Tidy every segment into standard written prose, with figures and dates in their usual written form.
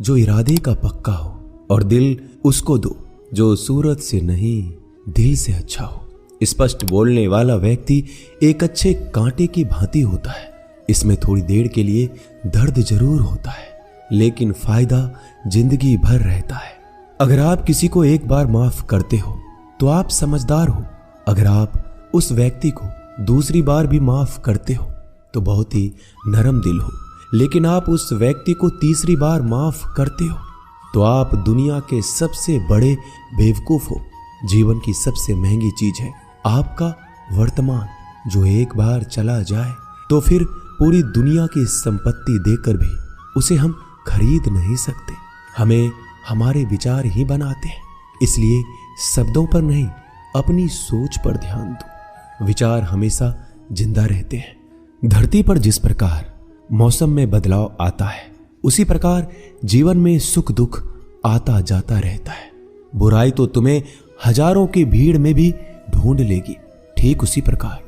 जो इरादे का पक्का हो, और दिल उसको दो जो सूरत से नहीं दिल से अच्छा हो। स्पष्ट बोलने वाला व्यक्ति एक अच्छे कांटे की भांति होता है। इसमें थोड़ी देर के लिए दर्द जरूर होता है, लेकिन फायदा जिंदगी भर रहता है। अगर आप किसी को एक बार माफ करते हो तो आप समझदार हो। अगर आप उस व्यक्ति को दूसरी बार भी माफ करते हो तो बहुत ही नरम दिल हो। लेकिन आप उस व्यक्ति को तीसरी बार माफ करते हो तो आप दुनिया के सबसे बड़े बेवकूफ हो। जीवन की सबसे महंगी चीज है आपका वर्तमान, जो एक बार चला जाए तो फिर पूरी दुनिया की संपत्ति देकर भी उसे हम खरीद नहीं सकते। हमें हमारे विचार ही बनाते हैं, इसलिए शब्दों पर नहीं अपनी सोच पर ध्यान दो। विचार हमेशा जिंदा रहते हैं। धरती पर जिस प्रकार मौसम में बदलाव आता है, उसी प्रकार जीवन में सुख दुख आता जाता रहता है। बुराई तो तुम्हें हजारों की भीड़ में भी ढूंढ लेगी। ठीक उसी प्रकार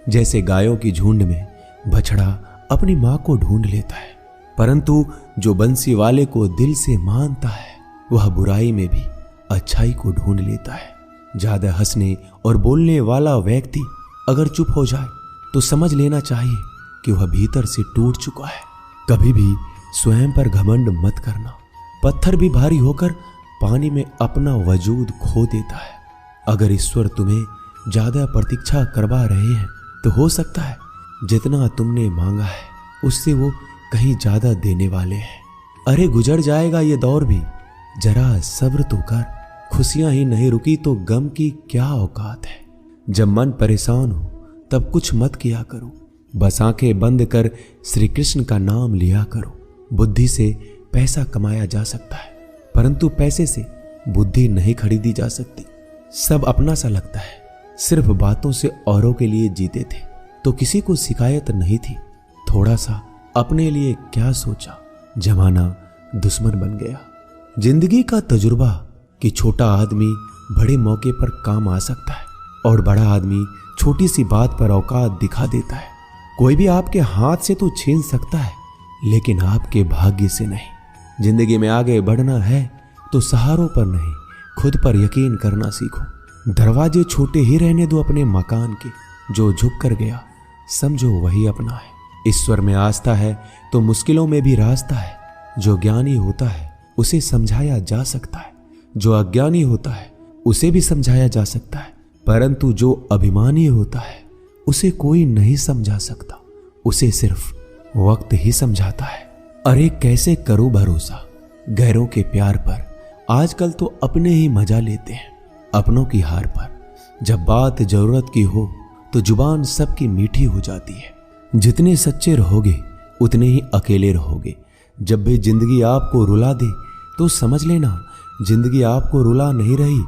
जैसे गायों की झुंड में बछड़ा अपनी मां को ढूंढ लेता है, परंतु जो बंसी वाले को दिल से मानता है वह बुराई में भी अच्छाई को ढूंढ लेता है। ज्यादा हंसने और बोलने वाला व्यक्ति अगर चुप हो जाए तो समझ लेना चाहिए कि वह भीतर से टूट चुका है। कभी भी स्वयं पर घमंड मत करना। पत्थर भी भारी होकर पानी में अपना वजूद खो देता है। अगर ईश्वर तुम्हें ज्यादा प्रतीक्षा करवा रहे हैं तो हो सकता है जितना तुमने मांगा है उससे वो कहीं ज्यादा देने वाले हैं। अरे गुजर जाएगा ये दौर भी, जरा सब्र तो कर। खुशियां ही नहीं रुकी तो गम की क्या औकात है। जब मन परेशान हो तब कुछ मत किया करो, बस आंखें बंद कर श्री कृष्ण का नाम लिया करो। बुद्धि से पैसा कमाया जा सकता है, परंतु पैसे से बुद्धि नहीं खरीदी जा सकती। सब अपना सा लगता है। सिर्फ बातों से औरों के लिए जीते थे तो किसी को शिकायत नहीं थी। थोड़ा सा अपने लिए क्या सोचा, जमाना दुश्मन बन गया। जिंदगी का तजुर्बा कि छोटा आदमी बड़े मौके पर काम आ सकता है और बड़ा आदमी छोटी सी बात पर औकात दिखा देता है। कोई भी आपके हाथ से तो छीन सकता है, लेकिन आपके भाग्य से नहीं। जिंदगी में आगे बढ़ना है तो सहारों पर नहीं, खुद पर यकीन करना सीखो। दरवाजे छोटे ही रहने दो अपने मकान के। जो झुक कर गया समझो वही अपना है। ईश्वर में आस्था है तो मुश्किलों में भी रास्ता है। जो ज्ञानी होता है उसे समझाया जा सकता है, जो अज्ञानी होता है उसे भी समझाया जा सकता है, परंतु जो अभिमानी होता है उसे कोई नहीं समझा सकता। उसे सिर्फ वक्त ही समझाता है। अरे कैसे करो भरोसा गैरों के प्यार पर। आजकल तो अपने ही मजा लेते हैं अपनों की हार पर। जब बात जरूरत की हो तो जुबान सबकी मीठी हो जाती है। जितने सच्चे रहोगे उतने ही अकेले रहोगे। जब भी जिंदगी आपको रुला दे तो समझ लेना जिंदगी आपको रुला नहीं रही,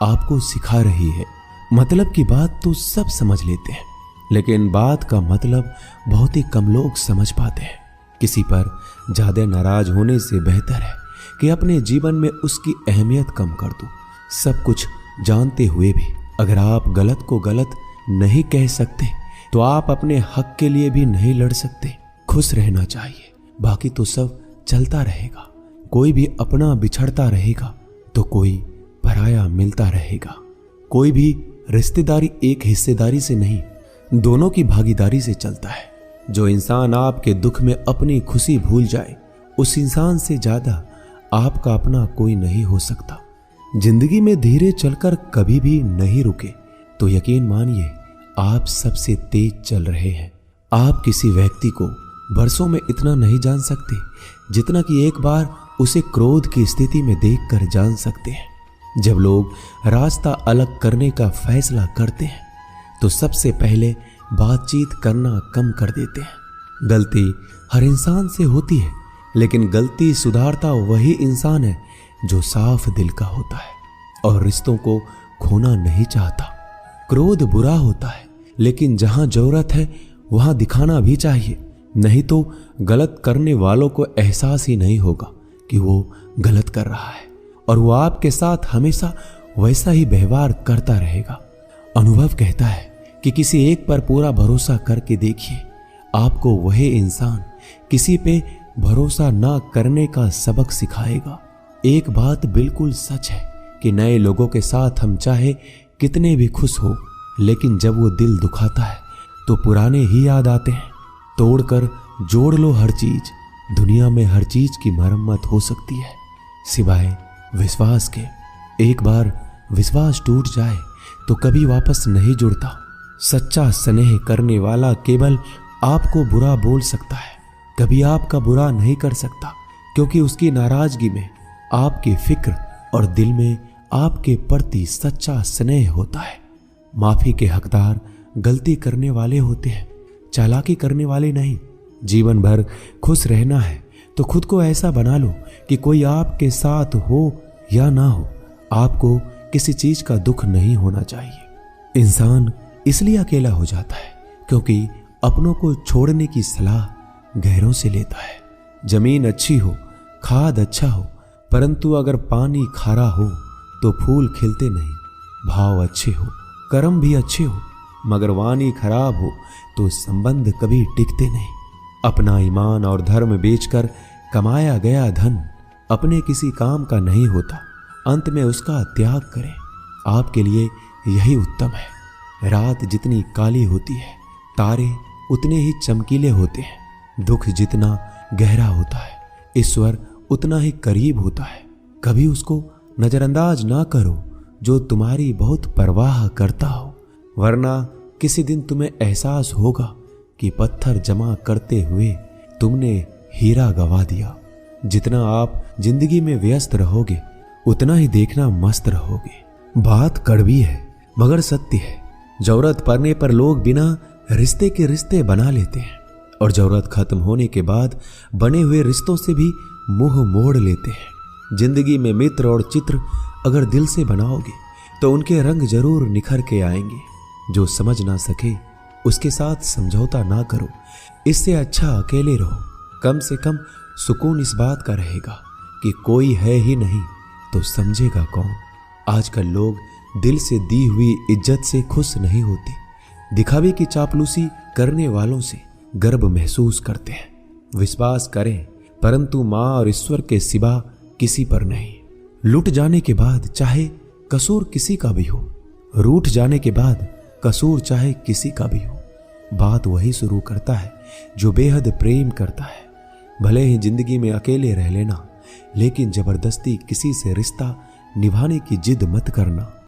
आपको सिखा रही है। मतलब की बात तो सब समझ लेते हैं, लेकिन बात का मतलब बहुत ही कम लोग समझ पाते हैं। किसी पर ज्यादा नाराज होने से बेहतर है कि अपने जीवन में उसकी अहमियत कम कर दो। सब कुछ जानते हुए भी अगर आप गलत को गलत नहीं कह सकते तो आप अपने हक के लिए भी नहीं लड़ सकते। खुश रहना चाहिए, बाकी तो सब चलता रहेगा। कोई भी अपना बिछड़ता रहेगा तो कोई पराया मिलता रहेगा। कोई भी रिश्तेदारी एक हिस्सेदारी से नहीं, दोनों की भागीदारी से चलता है। जो इंसान आपके दुख में अपनी खुशी भूल जाए, उस इंसान से ज्यादा आपका अपना कोई नहीं हो सकता। जिंदगी में धीरे चलकर कभी भी नहीं रुके तो यकीन मानिए आप सबसे तेज चल रहे हैं। आप किसी व्यक्ति को बरसों में इतना नहीं जान सकते जितना कि एक बार उसे क्रोध की स्थिति में देखकर जान सकते हैं। जब लोग रास्ता अलग करने का फैसला करते हैं तो सबसे पहले बातचीत करना कम कर देते हैं। गलती हर इंसान से होती है, लेकिन गलती सुधारता वही इंसान है जो साफ दिल का होता है और रिश्तों को खोना नहीं चाहता। क्रोध बुरा होता है, लेकिन जहां जरूरत है वहां दिखाना भी चाहिए, नहीं तो गलत करने वालों को एहसास ही नहीं होगा कि वो गलत कर रहा है और वो आपके साथ हमेशा वैसा ही व्यवहार करता रहेगा। अनुभव कहता है कि किसी एक पर पूरा भरोसा करके देखिए, आपको वही इंसान किसी पे भरोसा ना करने का सबक सिखाएगा। एक बात बिल्कुल सच है कि नए लोगों के साथ हम चाहे कितने भी खुश हो, लेकिन जब वो दिल दुखाता है तो पुराने ही याद आते हैं। तोड़कर जोड़ लो हर चीज, दुनिया में हर चीज की मरम्मत हो सकती है सिवाय विश्वास के। एक बार विश्वास टूट जाए तो कभी वापस नहीं जुड़ता। सच्चा स्नेह करने वाला केवल आपको बुरा बोल सकता है, कभी आपका बुरा नहीं कर सकता, क्योंकि उसकी नाराजगी में आपकी फिक्र और दिल में आपके प्रति सच्चा स्नेह होता है। माफी के हकदार गलती करने वाले होते हैं, चालाकी करने वाले नहीं। जीवन भर खुश रहना है तो खुद को ऐसा बना लो कि कोई आपके साथ हो या ना हो, आपको किसी चीज का दुख नहीं होना चाहिए। इंसान इसलिए अकेला हो जाता है क्योंकि अपनों को छोड़ने की सलाह गैरों से लेता है। जमीन अच्छी हो, खाद अच्छा हो, परंतु अगर पानी खारा हो तो फूल खिलते नहीं। भाव अच्छे हो, कर्म भी अच्छे हो, मगर वाणी खराब हो तो संबंध कभी टिकते नहीं। अपना ईमान और धर्म बेचकर कमाया गया धन अपने किसी काम का नहीं होता, अंत में उसका त्याग करें। आपके लिए यही उत्तम है। रात जितनी काली होती है, तारे उतने ही चमकीले होते हैं। दुख जितना गहरा होता है, ईश्वर उतना ही करीब होता है। कभी उसको नजरअंदाज ना करो जो तुम्हारी बहुत परवाह करता हो, वरना किसी दिन तुम्हें एहसास होगा कि पत्थर जमा करते हुए तुमने हीरा गवा दिया। जितना आप जिंदगी में व्यस्त रहोगे उतना ही देखना मस्त रहोगे। बात कड़वी है मगर सत्य है। जरूरत पड़ने पर लोग बिना रिश्ते के रिश्ते बना लेते हैं और जरूरत खत्म होने के बाद बने हुए रिश्तों से भी मुंह मोड़ लेते हैं। जिंदगी में मित्र और चित्र अगर दिल से बनाओगे तो उनके रंग जरूर निखर के आएंगे। जो समझ ना सके उसके साथ समझौता ना करो, इससे अच्छा अकेले रहो। कम से कम सुकून इस बात का रहेगा कि कोई है ही नहीं तो समझेगा कौन। आजकल लोग दिल से दी हुई इज्जत से खुश नहीं होते, दिखावे की चापलूसी करने वालों से गर्व महसूस करते हैं। विश्वास करें परंतु मां और ईश्वर के सिवा किसी पर नहीं। लुट जाने के बाद चाहे कसूर किसी का भी हो, रूठ जाने के बाद कसूर चाहे किसी का भी हो, बात वही शुरू करता है जो बेहद प्रेम करता है। भले ही जिंदगी में अकेले रह लेना, लेकिन जबरदस्ती किसी से रिश्ता निभाने की जिद मत करना।